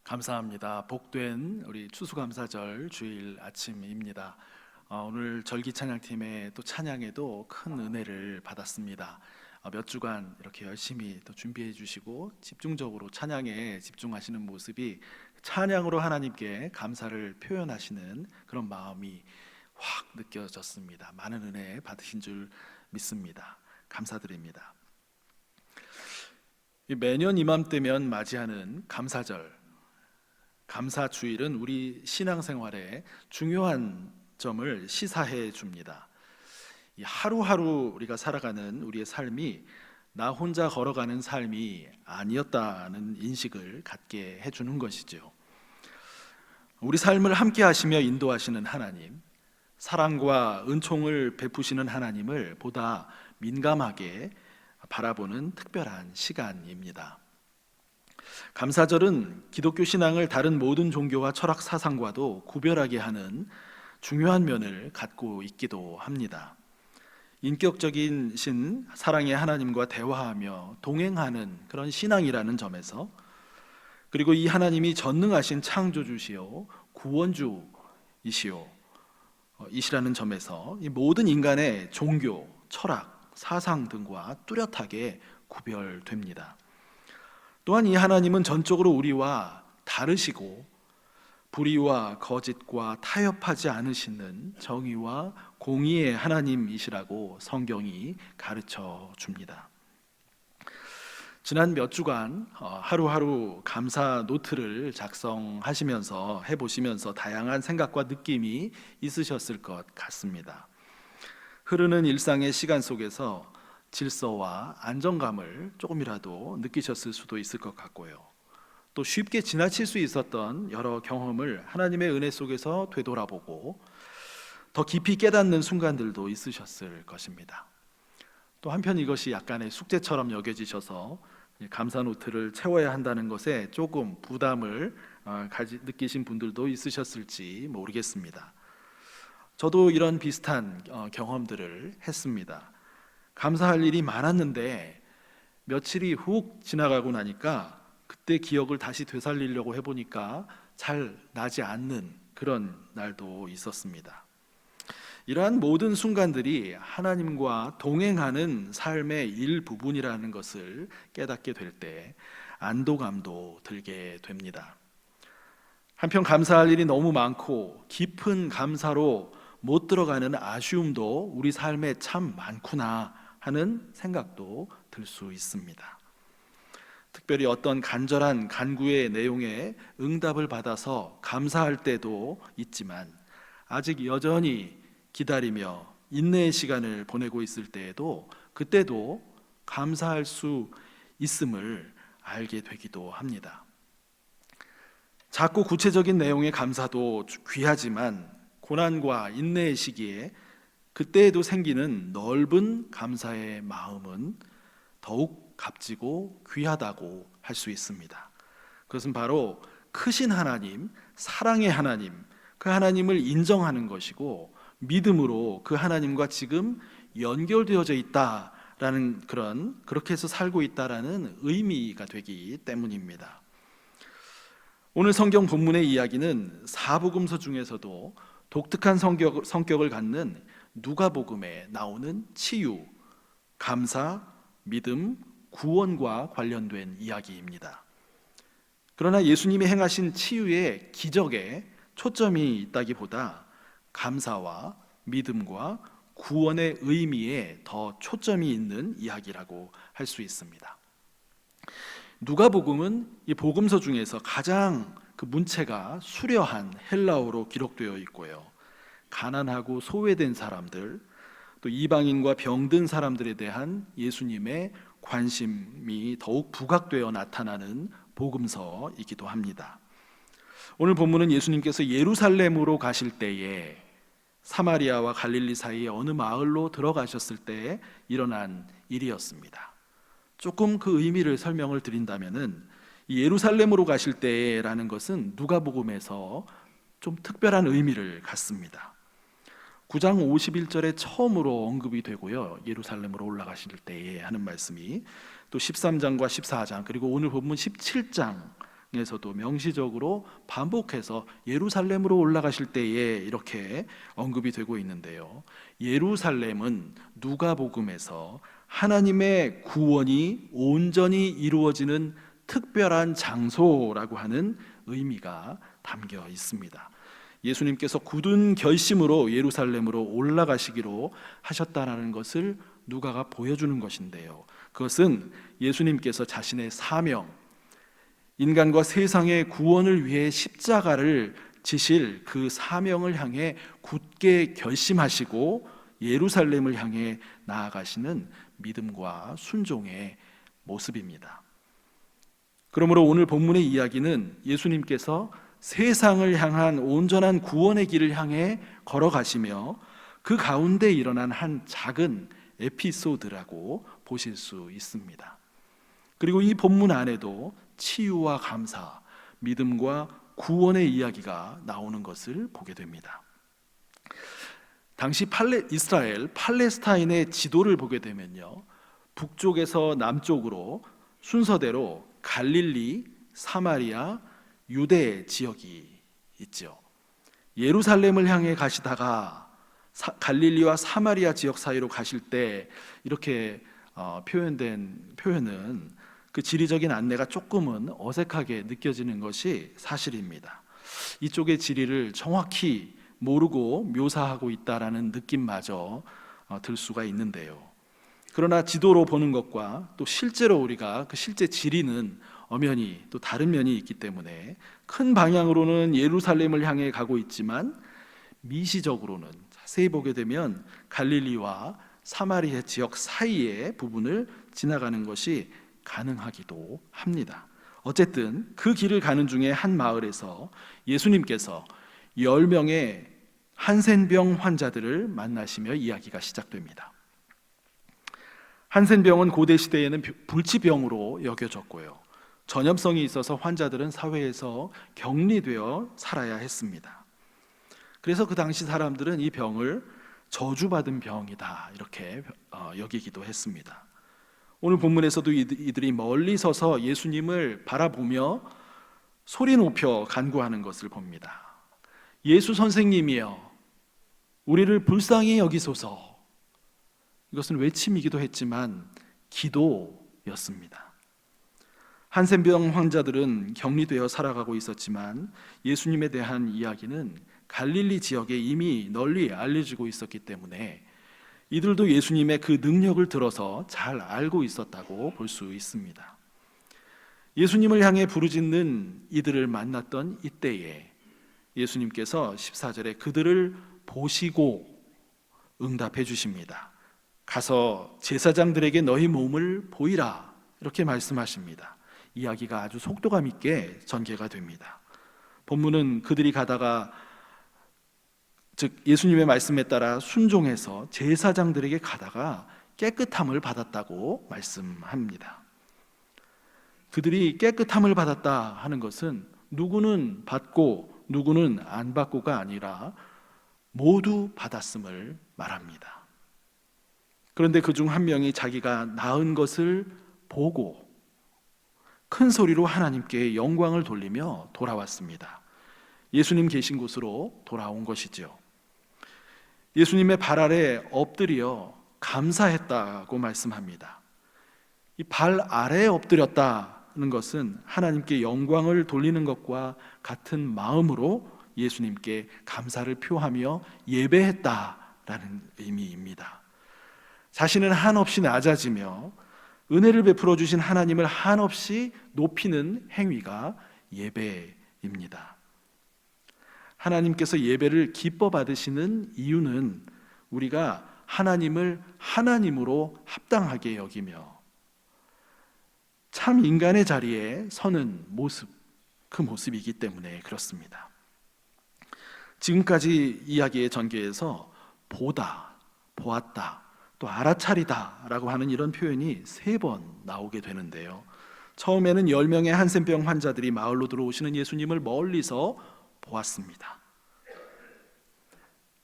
감사합니다. 복된 우리 추수감사절 주일 아침입니다. 오늘 절기 찬양팀의 또 찬양에도 큰 은혜를 받았습니다. 몇 주간 이렇게 열심히 또 준비해 주시고 집중적으로 찬양에 집중하시는 모습이 찬양으로 하나님께 감사를 표현하시는 그런 마음이 확 느껴졌습니다. 많은 은혜 받으신 줄 믿습니다. 감사드립니다. 매년 이맘때면 맞이하는 감사절, 감사주일은 우리 신앙생활에 중요한 점을 시사해 줍니다. 하루하루 우리가 살아가는 우리의 삶이 나 혼자 걸어가는 삶이 아니었다는 인식을 갖게 해주는 것이죠. 우리 삶을 함께 하시며 인도하시는 하나님, 사랑과 은총을 베푸시는 하나님을 보다 민감하게 바라보는 특별한 시간입니다. 감사절은 기독교 신앙을 다른 모든 종교와 철학 사상과도 구별하게 하는 중요한 면을 갖고 있기도 합니다. 인격적인 신 사랑의 하나님과 대화하며 동행하는 그런 신앙이라는 점에서, 그리고 이 하나님이 전능하신 창조주시요 구원주이시요 이시라는 점에서 이 모든 인간의 종교, 철학, 사상 등과 뚜렷하게 구별됩니다. 또한 이 하나님은 전적으로 우리와 다르시고 불의와 거짓과 타협하지 않으시는 정의와 공의의 하나님이시라고 성경이 가르쳐 줍니다. 지난 몇 주간 하루하루 감사 노트를 작성하시면서 해보시면서 다양한 생각과 느낌이 있으셨을 것 같습니다. 흐르는 일상의 시간 속에서 질서와 안정감을 조금이라도 느끼셨을 수도 있을 것 같고요. 또 쉽게 지나칠 수 있었던 여러 경험을 하나님의 은혜 속에서 되돌아보고 더 깊이 깨닫는 순간들도 있으셨을 것입니다. 또 한편 이것이 약간의 숙제처럼 여겨지셔서 감사 노트를 채워야 한다는 것에 조금 부담을 느끼신 분들도 있으셨을지 모르겠습니다. 저도 이런 비슷한 경험들을 했습니다. 감사할 일이 많았는데 며칠이 훅 지나가고 나니까 그때 기억을 다시 되살리려고 해보니까 잘 나지 않는 그런 날도 있었습니다. 이러한 모든 순간들이 하나님과 동행하는 삶의 일부분이라는 것을 깨닫게 될 때 안도감도 들게 됩니다. 한편 감사할 일이 너무 많고 깊은 감사로 못 들어가는 아쉬움도 우리 삶에 참 많구나 하는 생각도 들 수 있습니다. 특별히 어떤 간절한 간구의 내용에 응답을 받아서 감사할 때도 있지만 아직 여전히 기다리며 인내의 시간을 보내고 있을 때에도 그때도 감사할 수 있음을 알게 되기도 합니다. 작고 구체적인 내용의 감사도 귀하지만 고난과 인내의 시기에 그때에도 생기는 넓은 감사의 마음은 더욱 값지고 귀하다고 할 수 있습니다. 그것은 바로 크신 하나님, 사랑의 하나님, 그 하나님을 인정하는 것이고 믿음으로 그 하나님과 지금 연결되어져 있다라는 그렇게 해서 살고 있다라는 의미가 되기 때문입니다. 오늘 성경 본문의 이야기는 사복음서 중에서도 독특한 성격을 갖는 누가복음에 나오는 치유, 감사, 믿음, 구원과 관련된 이야기입니다. 그러나 예수님이 행하신 치유의 기적에 초점이 있다기보다 감사와 믿음과 구원의 의미에 더 초점이 있는 이야기라고 할 수 있습니다. 누가복음은 이 복음서 중에서 가장 그 문체가 수려한 헬라어로 기록되어 있고요. 가난하고 소외된 사람들, 또 이방인과 병든 사람들에 대한 예수님의 관심이 더욱 부각되어 나타나는 복음서이기도 합니다. 오늘 본문은 예수님께서 예루살렘으로 가실 때에 사마리아와 갈릴리 사이에 어느 마을로 들어가셨을 때에 일어난 일이었습니다. 조금 그 의미를 설명을 드린다면은 이 예루살렘으로 가실 때라는 것은 누가복음에서 좀 특별한 의미를 갖습니다. 9장 51절에 처음으로 언급이 되고요. 예루살렘으로 올라가실 때에 하는 말씀이 또 13장과 14장 그리고 오늘 본문 17장 에서도 명시적으로 반복해서 예루살렘으로 올라가실 때에 이렇게 언급이 되고 있는데요. 예루살렘은 누가복음에서 하나님의 구원이 온전히 이루어지는 특별한 장소라고 하는 의미가 담겨 있습니다. 예수님께서 굳은 결심으로 예루살렘으로 올라가시기로 하셨다는 것을 누가가 보여주는 것인데요. 그것은 예수님께서 자신의 사명, 인간과 세상의 구원을 위해 십자가를 지실 그 사명을 향해 굳게 결심하시고 예루살렘을 향해 나아가시는 믿음과 순종의 모습입니다. 그러므로 오늘 본문의 이야기는 예수님께서 세상을 향한 온전한 구원의 길을 향해 걸어가시며 그 가운데 일어난 한 작은 에피소드라고 보실 수 있습니다. 그리고 이 본문 안에도 치유와 감사, 믿음과 구원의 이야기가 나오는 것을 보게 됩니다. 당시 이스라엘 팔레스타인의 지도를 보게 되면요, 북쪽에서 남쪽으로 순서대로 갈릴리, 사마리아, 유대 지역이 있죠. 예루살렘을 향해 가시다가 갈릴리와 사마리아 지역 사이로 가실 때 이렇게 표현된 표현은 그 지리적인 안내가 조금은 어색하게 느껴지는 것이 사실입니다. 이쪽의 지리를 정확히 모르고 묘사하고 있다라는 느낌마저 들 수가 있는데요. 그러나 지도로 보는 것과 또 실제로 우리가 그 실제 지리는 엄연히 또 다른 면이 있기 때문에 큰 방향으로는 예루살렘을 향해 가고 있지만 미시적으로는 자세히 보게 되면 갈릴리와 사마리아 지역 사이의 부분을 지나가는 것이 가능하기도 합니다. 어쨌든 그 길을 가는 중에 한 마을에서 예수님께서 10명의 한센병 환자들을 만나시며 이야기가 시작됩니다. 한센병은 고대 시대에는 불치병으로 여겨졌고요, 전염성이 있어서 환자들은 사회에서 격리되어 살아야 했습니다. 그래서 그 당시 사람들은 이 병을 저주받은 병이다 이렇게 여기기도 했습니다. 오늘 본문에서도 이들이 멀리 서서 예수님을 바라보며 소리 높여 간구하는 것을 봅니다. 예수 선생님이여, 우리를 불쌍히 여기소서. 이것은 외침이기도 했지만 기도였습니다. 한센병 환자들은 격리되어 살아가고 있었지만 예수님에 대한 이야기는 갈릴리 지역에 이미 널리 알려지고 있었기 때문에 이들도 예수님의 그 능력을 들어서 잘 알고 있었다고 볼 수 있습니다. 예수님을 향해 부르짖는 이들을 만났던 이때에 예수님께서 14절에 그들을 보시고 응답해 주십니다. 가서 제사장들에게 너희 몸을 보이라 이렇게 말씀하십니다. 이야기가 아주 속도감 있게 전개가 됩니다. 본문은 그들이 가다가 즉 예수님의 말씀에 따라 순종해서 제사장들에게 가다가 깨끗함을 받았다고 말씀합니다. 그들이 깨끗함을 받았다 하는 것은 누구는 받고 누구는 안 받고가 아니라 모두 받았음을 말합니다. 그런데 그중 한 명이 자기가 나은 것을 보고 큰 소리로 하나님께 영광을 돌리며 돌아왔습니다. 예수님 계신 곳으로 돌아온 것이죠. 예수님의 발 아래 엎드려 감사했다고 말씀합니다. 이 발 아래에 엎드렸다는 것은 하나님께 영광을 돌리는 것과 같은 마음으로 예수님께 감사를 표하며 예배했다라는 의미입니다. 자신은 한없이 낮아지며 은혜를 베풀어 주신 하나님을 한없이 높이는 행위가 예배입니다. 하나님께서 예배를 기뻐 받으시는 이유는 우리가 하나님을 하나님으로 합당하게 여기며 참 인간의 자리에 서는 모습, 그 모습이기 때문에 그렇습니다. 지금까지 이야기의 전개에서 보다, 보았다, 또 알아차리다 라고 하는 이런 표현이 3번 나오게 되는데요, 처음에는 10명의 한센병 환자들이 마을로 들어오시는 예수님을 멀리서 보았습니다.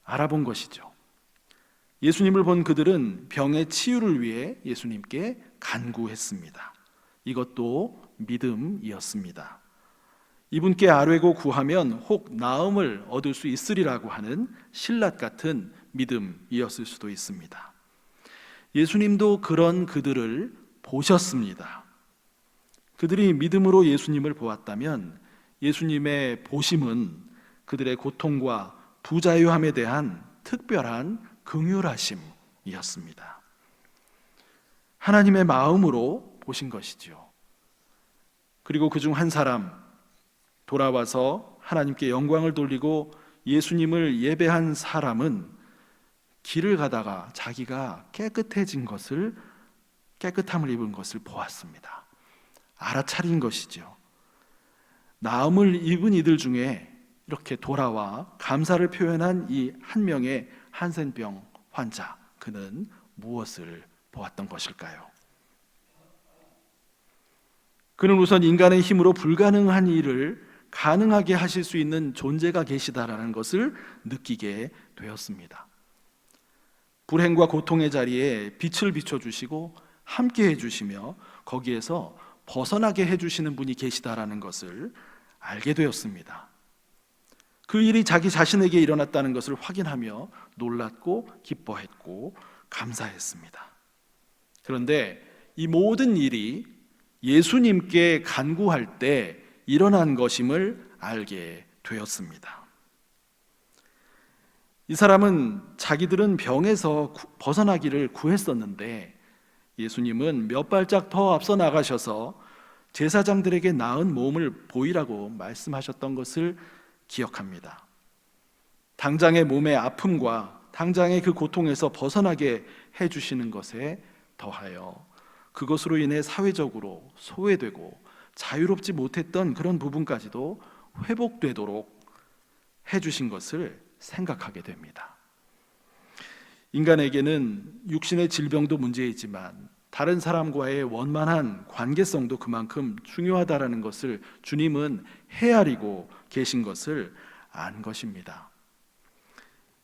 알아본 것이죠. 예수님을 본 그들은 병의 치유를 위해 예수님께 간구했습니다. 이것도 믿음이었습니다. 이분께 아뢰고 구하면 혹 나음을 얻을 수 있으리라고 하는 신랏 같은 믿음이었을 수도 있습니다. 예수님도 그런 그들을 보셨습니다. 그들이 믿음으로 예수님을 보았다면 예수님의 보심은 그들의 고통과 부자유함에 대한 특별한 긍휼하심이었습니다. 하나님의 마음으로 보신 것이지요. 그리고 그중 한 사람 돌아와서 하나님께 영광을 돌리고 예수님을 예배한 사람은 길을 가다가 자기가 깨끗함을 입은 것을 보았습니다. 알아차린 것이죠. 나음을 입은 이들 중에 이렇게 돌아와 감사를 표현한 이 한 명의 한센병 환자, 그는 무엇을 보았던 것일까요? 그는 우선 인간의 힘으로 불가능한 일을 가능하게 하실 수 있는 존재가 계시다라는 것을 느끼게 되었습니다. 불행과 고통의 자리에 빛을 비춰주시고 함께 해주시며 거기에서 벗어나게 해주시는 분이 계시다라는 것을 알게 되었습니다. 그 일이 자기 자신에게 일어났다는 것을 확인하며 놀랐고 기뻐했고 감사했습니다. 그런데 이 모든 일이 예수님께 간구할 때 일어난 것임을 알게 되었습니다. 이 사람은 자기들은 병에서 벗어나기를 구했었는데 예수님은 몇 발짝 더 앞서 나가셔서 제사장들에게 나은 몸을 보이라고 말씀하셨던 것을 기억합니다. 당장의 몸의 아픔과 당장의 그 고통에서 벗어나게 해주시는 것에 더하여 그것으로 인해 사회적으로 소외되고 자유롭지 못했던 그런 부분까지도 회복되도록 해주신 것을 생각하게 됩니다. 인간에게는 육신의 질병도 문제이지만 다른 사람과의 원만한 관계성도 그만큼 중요하다라는 것을 주님은 헤아리고 계신 것을 안 것입니다.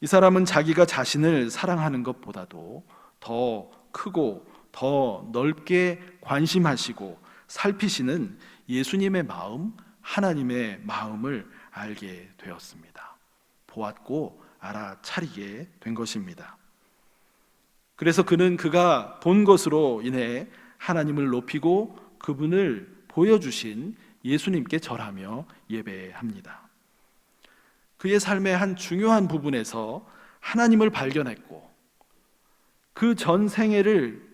이 사람은 자기가 자신을 사랑하는 것보다도 더 크고 더 넓게 관심하시고 살피시는 예수님의 마음, 하나님의 마음을 알게 되었습니다. 보았고 알아차리게 된 것입니다. 그래서 그는 그가 본 것으로 인해 하나님을 높이고 그분을 보여주신 예수님께 절하며 예배합니다. 그의 삶의 한 중요한 부분에서 하나님을 발견했고 그의 전생애를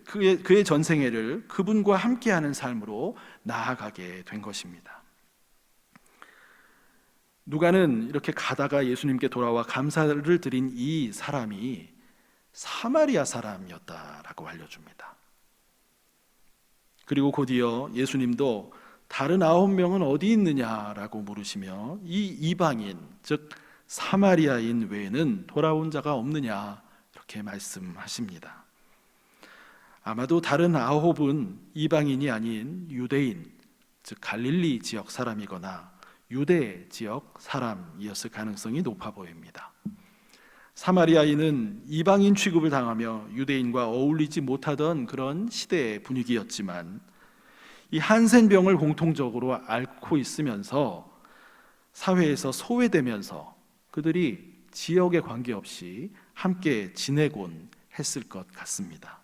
그분과 함께하는 삶으로 나아가게 된 것입니다. 누가는 이렇게 가다가 예수님께 돌아와 감사를 드린 이 사람이 사마리아 사람이었다라고 알려줍니다. 그리고 곧이어 예수님도 다른 9명은 어디 있느냐라고 물으시며 이 이방인, 즉 사마리아인 외에는 돌아온 자가 없느냐 이렇게 말씀하십니다. 아마도 다른 9은 이방인이 아닌 유대인, 즉 갈릴리 지역 사람이거나 유대 지역 사람이었을 가능성이 높아 보입니다. 사마리아인은 이방인 취급을 당하며 유대인과 어울리지 못하던 그런 시대의 분위기였지만 이 한센병을 공통적으로 앓고 있으면서 사회에서 소외되면서 그들이 지역에 관계없이 함께 지내곤 했을 것 같습니다.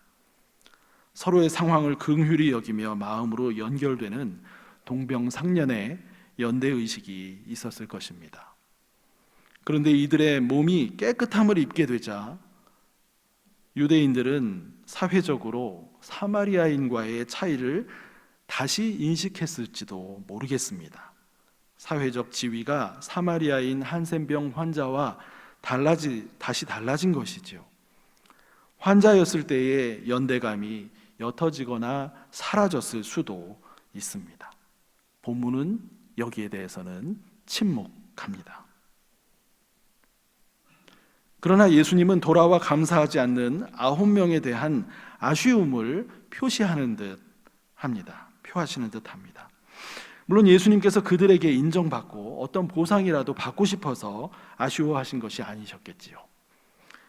서로의 상황을 긍휼히 여기며 마음으로 연결되는 동병상련의 연대의식이 있었을 것입니다. 그런데 이들의 몸이 깨끗함을 입게 되자 유대인들은 사회적으로 사마리아인과의 차이를 다시 인식했을지도 모르겠습니다. 사회적 지위가 사마리아인 한센병 환자와 다시 달라진 것이죠. 환자였을 때의 연대감이 옅어지거나 사라졌을 수도 있습니다. 본문은 여기에 대해서는 침묵합니다. 그러나 예수님은 돌아와 감사하지 않는 9명에 대한 아쉬움을 표하시는 듯 합니다. 물론 예수님께서 그들에게 인정받고 어떤 보상이라도 받고 싶어서 아쉬워하신 것이 아니셨겠지요.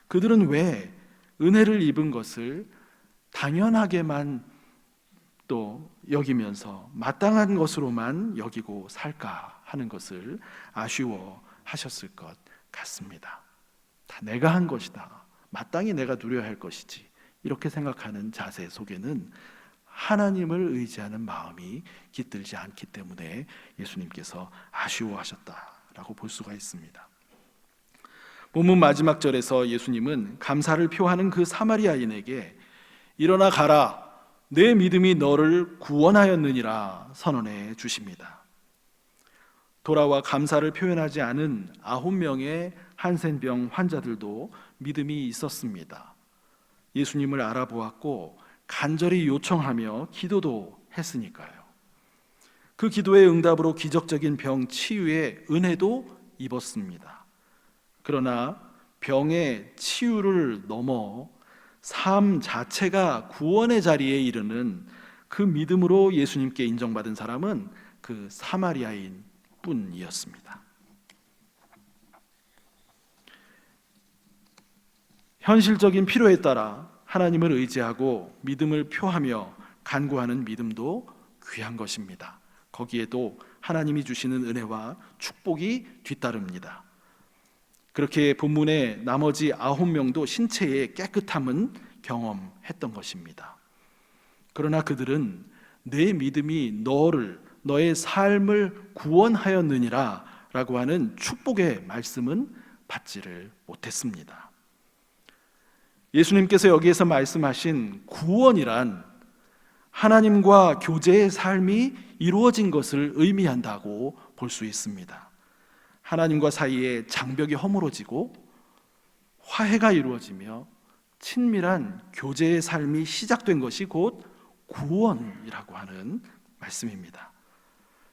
그들은 왜 은혜를 입은 것을 당연하게만 또 여기면서 마땅한 것으로만 여기고 살까 하는 것을 아쉬워하셨을 것 같습니다. 다 내가 한 것이다, 마땅히 내가 누려야 할 것이지, 이렇게 생각하는 자세 속에는 하나님을 의지하는 마음이 깃들지 않기 때문에 예수님께서 아쉬워하셨다라고 볼 수가 있습니다. 본문 마지막 절에서 예수님은 감사를 표하는 그 사마리아인에게 일어나 가라, 내 믿음이 너를 구원하였느니라 선언해 주십니다. 돌아와 감사를 표현하지 않은 9명의 한센병 환자들도 믿음이 있었습니다. 예수님을 알아보았고 간절히 요청하며 기도도 했으니까요. 그 기도의 응답으로 기적적인 병 치유의 은혜도 입었습니다. 그러나 병의 치유를 넘어 삶 자체가 구원의 자리에 이르는 그 믿음으로 예수님께 인정받은 사람은 그 사마리아인 뿐이었습니다. 현실적인 필요에 따라 하나님을 의지하고 믿음을 표하며 간구하는 믿음도 귀한 것입니다. 거기에도 하나님이 주시는 은혜와 축복이 뒤따릅니다. 그렇게 본문의 나머지 9명도 신체의 깨끗함은 경험했던 것입니다. 그러나 그들은 내 믿음이 너의 삶을 구원하였느니라 라고 하는 축복의 말씀은 받지를 못했습니다. 예수님께서 여기에서 말씀하신 구원이란 하나님과 교제의 삶이 이루어진 것을 의미한다고 볼 수 있습니다. 하나님과 사이에 장벽이 허물어지고 화해가 이루어지며 친밀한 교제의 삶이 시작된 것이 곧 구원이라고 하는 말씀입니다.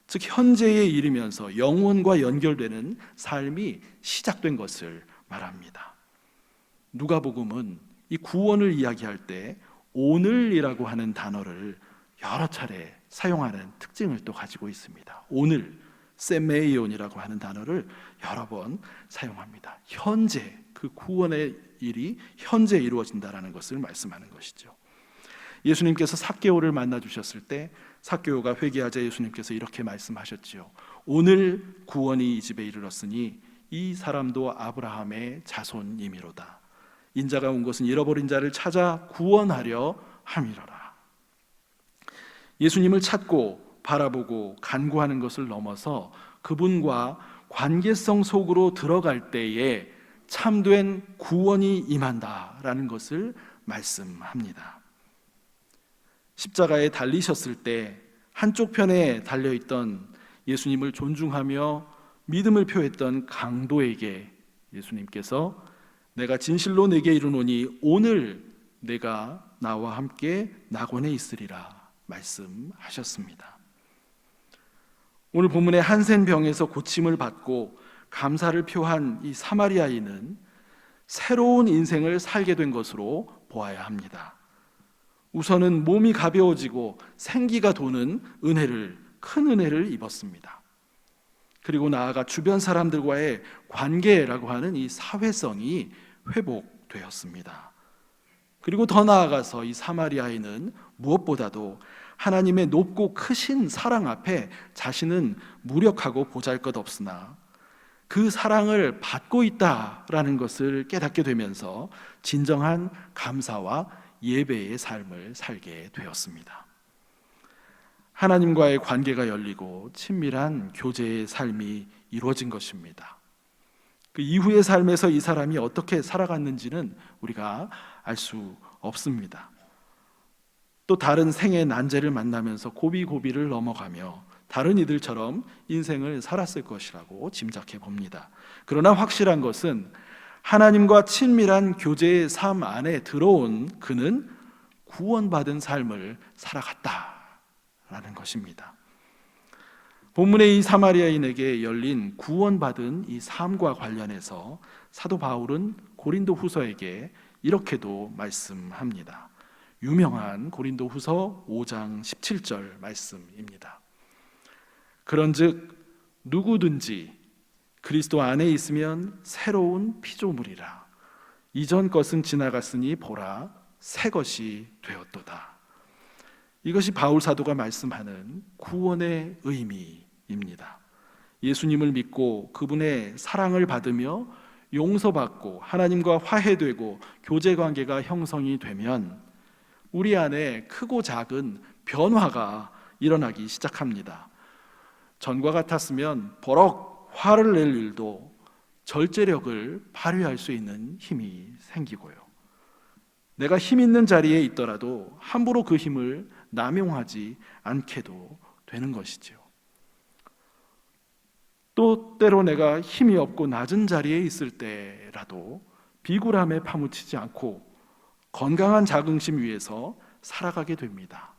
즉 현재에 이르면서 영혼과 연결되는 삶이 시작된 것을 말합니다. 누가복음은 이 구원을 이야기할 때 오늘이라고 하는 단어를 여러 차례 사용하는 특징을 또 가지고 있습니다. 오늘, 세메이온이라고 하는 단어를 여러 번 사용합니다. 현재, 그 구원의 일이 현재 이루어진다라는 것을 말씀하는 것이죠. 예수님께서 삭개오를 만나 주셨을 때 삭개오가 회개하자 예수님께서 이렇게 말씀하셨지요. 오늘 구원이 이 집에 이르렀으니 이 사람도 아브라함의 자손이미로다. 인자가 온 것은 잃어버린 자를 찾아 구원하려 함이로라. 예수님을 찾고 바라보고 간구하는 것을 넘어서 그분과 관계성 속으로 들어갈 때에 참된 구원이 임한다라는 것을 말씀합니다. 십자가에 달리셨을 때 한쪽 편에 달려있던 예수님을 존중하며 믿음을 표했던 강도에게 예수님께서 내가 진실로 내게 이르노니 오늘 내가 나와 함께 낙원에 있으리라 말씀하셨습니다. 오늘 본문의 한센병에서 고침을 받고 감사를 표한 이 사마리아인은 새로운 인생을 살게 된 것으로 보아야 합니다. 우선은 몸이 가벼워지고 생기가 도는 큰 은혜를 입었습니다. 그리고 나아가 주변 사람들과의 관계라고 하는 이 사회성이 회복되었습니다. 그리고 더 나아가서 이 사마리아인은 무엇보다도 하나님의 높고 크신 사랑 앞에 자신은 무력하고 보잘것없으나 그 사랑을 받고 있다라는 것을 깨닫게 되면서 진정한 감사와 예배의 삶을 살게 되었습니다. 하나님과의 관계가 열리고 친밀한 교제의 삶이 이루어진 것입니다. 그 이후의 삶에서 이 사람이 어떻게 살아갔는지는 우리가 알 수 없습니다. 또 다른 생의 난제를 만나면서 고비고비를 넘어가며 다른 이들처럼 인생을 살았을 것이라고 짐작해 봅니다. 그러나 확실한 것은 하나님과 친밀한 교제의 삶 안에 들어온 그는 구원받은 삶을 살아갔다라는 것입니다. 본문의 이 사마리아인에게 열린 구원받은 이 삶과 관련해서 사도 바울은 고린도 후서에게 이렇게도 말씀합니다. 유명한 고린도 후서 5장 17절 말씀입니다. 그런즉 누구든지 그리스도 안에 있으면 새로운 피조물이라. 이전 것은 지나갔으니 보라 새 것이 되었도다. 이것이 바울 사도가 말씀하는 구원의 의미입니다. 예수님을 믿고 그분의 사랑을 받으며 용서받고 하나님과 화해되고 교제관계가 형성이 되면 우리 안에 크고 작은 변화가 일어나기 시작합니다. 전과 같았으면 버럭 화를 낼 일도 절제력을 발휘할 수 있는 힘이 생기고요. 내가 힘 있는 자리에 있더라도 함부로 그 힘을 남용하지 않게도 되는 것이죠. 또 때로 내가 힘이 없고 낮은 자리에 있을 때라도 비굴함에 파묻히지 않고 건강한 자긍심 위에서 살아가게 됩니다.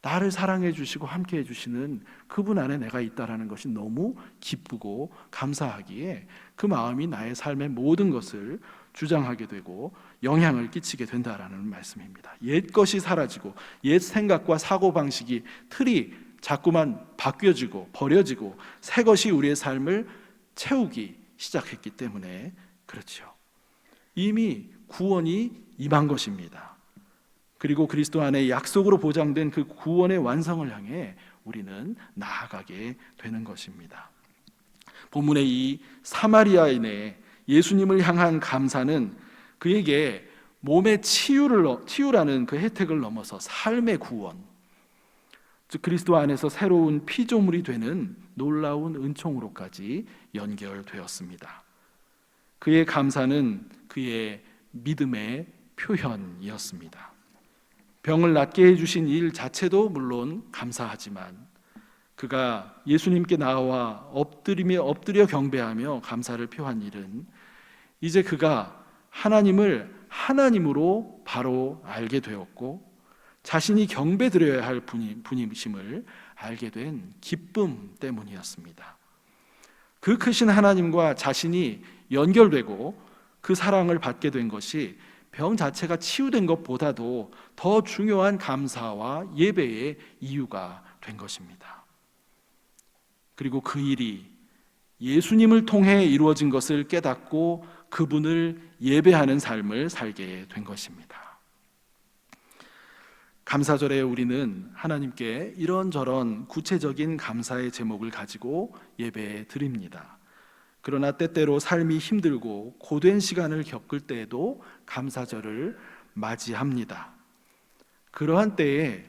나를 사랑해 주시고 함께 해주시는 그분 안에 내가 있다는 것이 너무 기쁘고 감사하기에 그 마음이 나의 삶의 모든 것을 주장하게 되고 영향을 끼치게 된다라는 말씀입니다. 옛 것이 사라지고 옛 생각과 사고방식이 틀이 자꾸만 바뀌어지고 버려지고 새 것이 우리의 삶을 채우기 시작했기 때문에 그렇죠. 이미 구원이 임한 것입니다. 그리고 그리스도 안에 약속으로 보장된 그 구원의 완성을 향해 우리는 나아가게 되는 것입니다. 본문의 이 사마리아인의 예수님을 향한 감사는 그에게 몸의 치유라는 그 혜택을 넘어서 삶의 구원, 즉 그리스도 안에서 새로운 피조물이 되는 놀라운 은총으로까지 연결되었습니다. 그의 감사는 그의 믿음의 표현이었습니다. 병을 낫게 해주신 일 자체도 물론 감사하지만 그가 예수님께 나와 엎드려 경배하며 감사를 표한 일은 이제 그가 하나님을 하나님으로 바로 알게 되었고 자신이 경배드려야 할 분이심을 알게 된 기쁨 때문이었습니다. 그 크신 하나님과 자신이 연결되고 그 사랑을 받게 된 것이 병 자체가 치유된 것보다도 더 중요한 감사와 예배의 이유가 된 것입니다. 그리고 그 일이 예수님을 통해 이루어진 것을 깨닫고 그분을 예배하는 삶을 살게 된 것입니다. 감사절에 우리는 하나님께 이런저런 구체적인 감사의 제목을 가지고 예배 드립니다. 그러나 때때로 삶이 힘들고 고된 시간을 겪을 때에도 감사절을 맞이합니다. 그러한 때에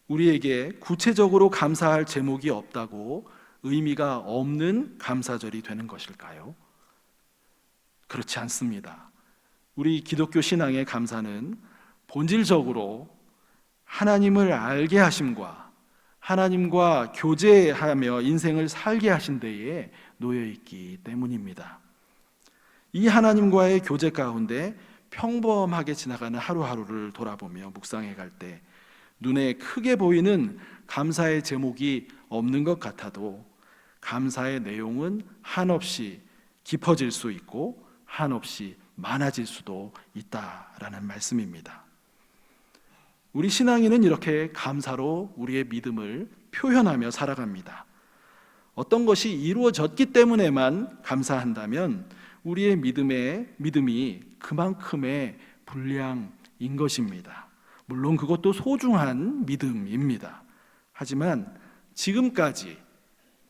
우리에게 구체적으로 감사할 제목이 없다고 의미가 없는 감사절이 되는 것일까요? 그렇지 않습니다. 우리 기독교 신앙의 감사는 본질적으로 하나님을 알게 하심과 하나님과 교제하며 인생을 살게 하신 데에 놓여 있기 때문입니다. 이 하나님과의 교제 가운데 평범하게 지나가는 하루하루를 돌아보며 묵상해 갈 때 눈에 크게 보이는 감사의 제목이 없는 것 같아도 감사의 내용은 한없이 깊어질 수 있고 한없이 많아질 수도 있다라는 말씀입니다. 우리 신앙인은 이렇게 감사로 우리의 믿음을 표현하며 살아갑니다. 어떤 것이 이루어졌기 때문에만 감사한다면 우리의 믿음이 그만큼의 분량인 것입니다. 물론 그것도 소중한 믿음입니다. 하지만 지금까지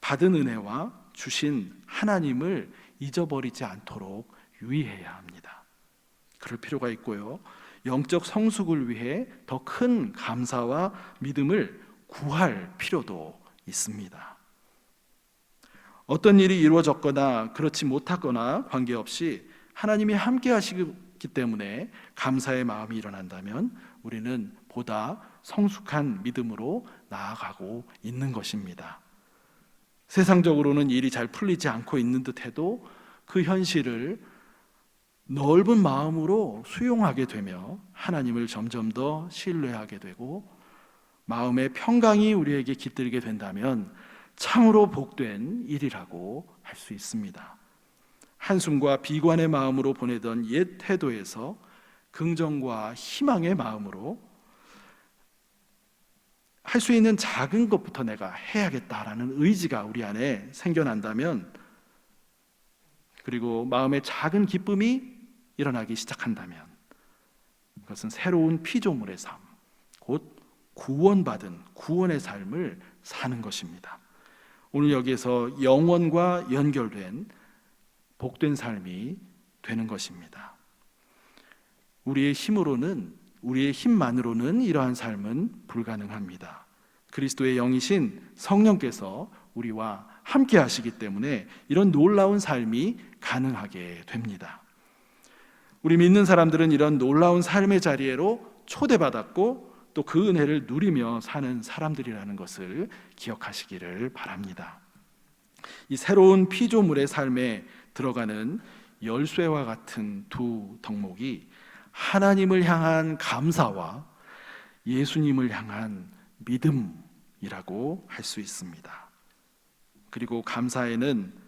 받은 은혜와 주신 하나님을 잊어버리지 않도록 유의해야 합니다. 그럴 필요가 있고요. 영적 성숙을 위해 더 큰 감사와 믿음을 구할 필요도 있습니다. 어떤 일이 이루어졌거나 그렇지 못하거나 관계없이 하나님이 함께 하시기 때문에 감사의 마음이 일어난다면 우리는 보다 성숙한 믿음으로 나아가고 있는 것입니다. 세상적으로는 일이 잘 풀리지 않고 있는 듯해도 그 현실을 넓은 마음으로 수용하게 되며 하나님을 점점 더 신뢰하게 되고 마음의 평강이 우리에게 깃들게 된다면 참으로 복된 일이라고 할 수 있습니다. 한숨과 비관의 마음으로 보내던 옛 태도에서 긍정과 희망의 마음으로 할 수 있는 작은 것부터 내가 해야겠다라는 의지가 우리 안에 생겨난다면, 그리고 마음의 작은 기쁨이 일어나기 시작한다면 그것은 새로운 피조물의 삶, 곧 구원받은 구원의 삶을 사는 것입니다. 오늘 여기에서 영원과 연결된 복된 삶이 되는 것입니다. 우리의 힘으로는, 우리의 힘만으로는 이러한 삶은 불가능합니다. 그리스도의 영이신 성령께서 우리와 함께 하시기 때문에 이런 놀라운 삶이 가능하게 됩니다. 우리 믿는 사람들은 이런 놀라운 삶의 자리로 초대받았고 또 그 은혜를 누리며 사는 사람들이라는 것을 기억하시기를 바랍니다. 이 새로운 피조물의 삶에 들어가는 열쇠와 같은 두 덕목이 하나님을 향한 감사와 예수님을 향한 믿음이라고 할 수 있습니다. 그리고 감사에는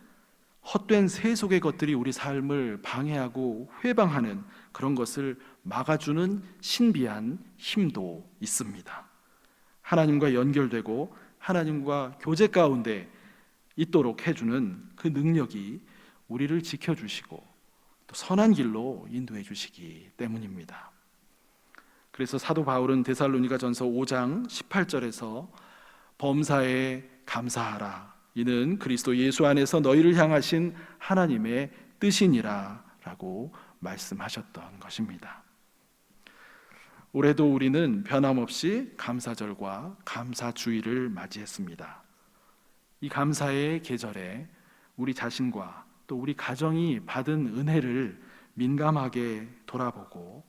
헛된 세속의 것들이 우리 삶을 방해하고 회방하는 그런 것을 막아주는 신비한 힘도 있습니다. 하나님과 연결되고 하나님과 교제 가운데 있도록 해주는 그 능력이 우리를 지켜주시고 또 선한 길로 인도해 주시기 때문입니다. 그래서 사도 바울은 데살로니가전서 5장 18절에서 범사에 감사하라, 이는 그리스도 예수 안에서 너희를 향하신 하나님의 뜻이니라 라고 말씀하셨던 것입니다. 올해도 우리는 변함없이 감사절과 감사주의를 맞이했습니다. 이 감사의 계절에 우리 자신과 또 우리 가정이 받은 은혜를 민감하게 돌아보고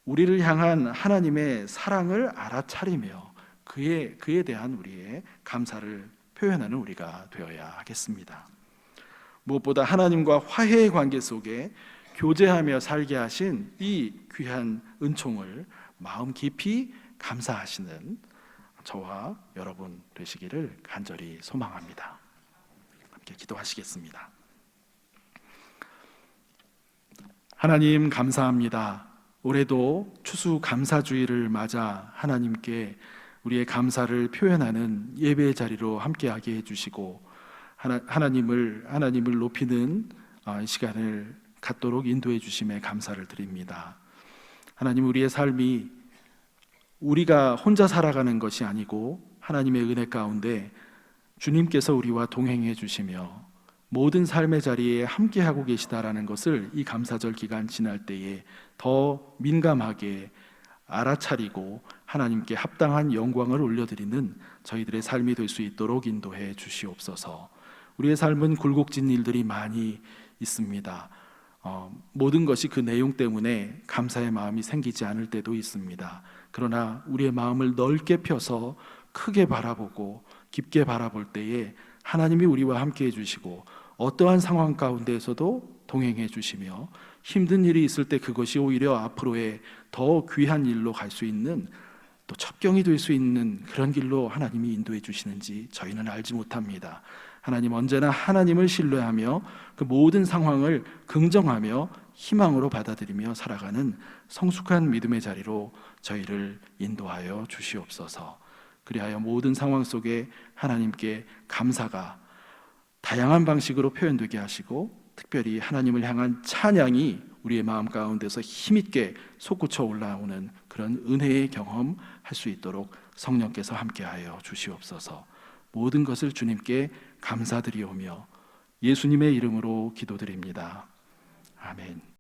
우리를 향한 하나님의 사랑을 알아차리며 그에 대한 우리의 감사를 표현하는 우리가 되어야 하겠습니다. 무엇보다 하나님과 화해의 관계 속에 교제하며 살게 하신 이 귀한 은총을 마음 깊이 감사하시는 저와 여러분 되시기를 간절히 소망합니다. 함께 기도하시겠습니다. 하나님 감사합니다. 올해도 추수감사주의를 맞아 하나님께 우리의 감사를 표현하는 예배의 자리로 함께하게 해주시고 하나님을 높이는 시간을 갖도록 인도해 주심에 감사를 드립니다. 하나님, 우리의 삶이 우리가 혼자 살아가는 것이 아니고 하나님의 은혜 가운데 주님께서 우리와 동행해 주시며 모든 삶의 자리에 함께하고 계시다라는 것을 이 감사절 기간 지날 때에 더 민감하게 알아차리고 하나님께 합당한 영광을 올려드리는 저희들의 삶이 될 수 있도록 인도해 주시옵소서. 우리의 삶은 굴곡진 일들이 많이 있습니다. 모든 것이 그 내용 때문에 감사의 마음이 생기지 않을 때도 있습니다. 그러나 우리의 마음을 넓게 펴서 크게 바라보고 깊게 바라볼 때에 하나님이 우리와 함께 해주시고 어떠한 상황 가운데에서도 동행해 주시며 힘든 일이 있을 때 그것이 오히려 앞으로의 더 귀한 일로 갈 수 있는 또 첩경이 될 수 있는 그런 길로 하나님이 인도해 주시는지 저희는 알지 못합니다. 하나님, 언제나 하나님을 신뢰하며 그 모든 상황을 긍정하며 희망으로 받아들이며 살아가는 성숙한 믿음의 자리로 저희를 인도하여 주시옵소서. 그리하여 모든 상황 속에 하나님께 감사가 다양한 방식으로 표현되게 하시고 특별히 하나님을 향한 찬양이 우리의 마음 가운데서 힘있게 솟구쳐 올라오는 그런 은혜의 경험할 수 있도록 성령께서 함께하여 주시옵소서. 모든 것을 주님께 감사드리오며 예수님의 이름으로 기도드립니다. 아멘.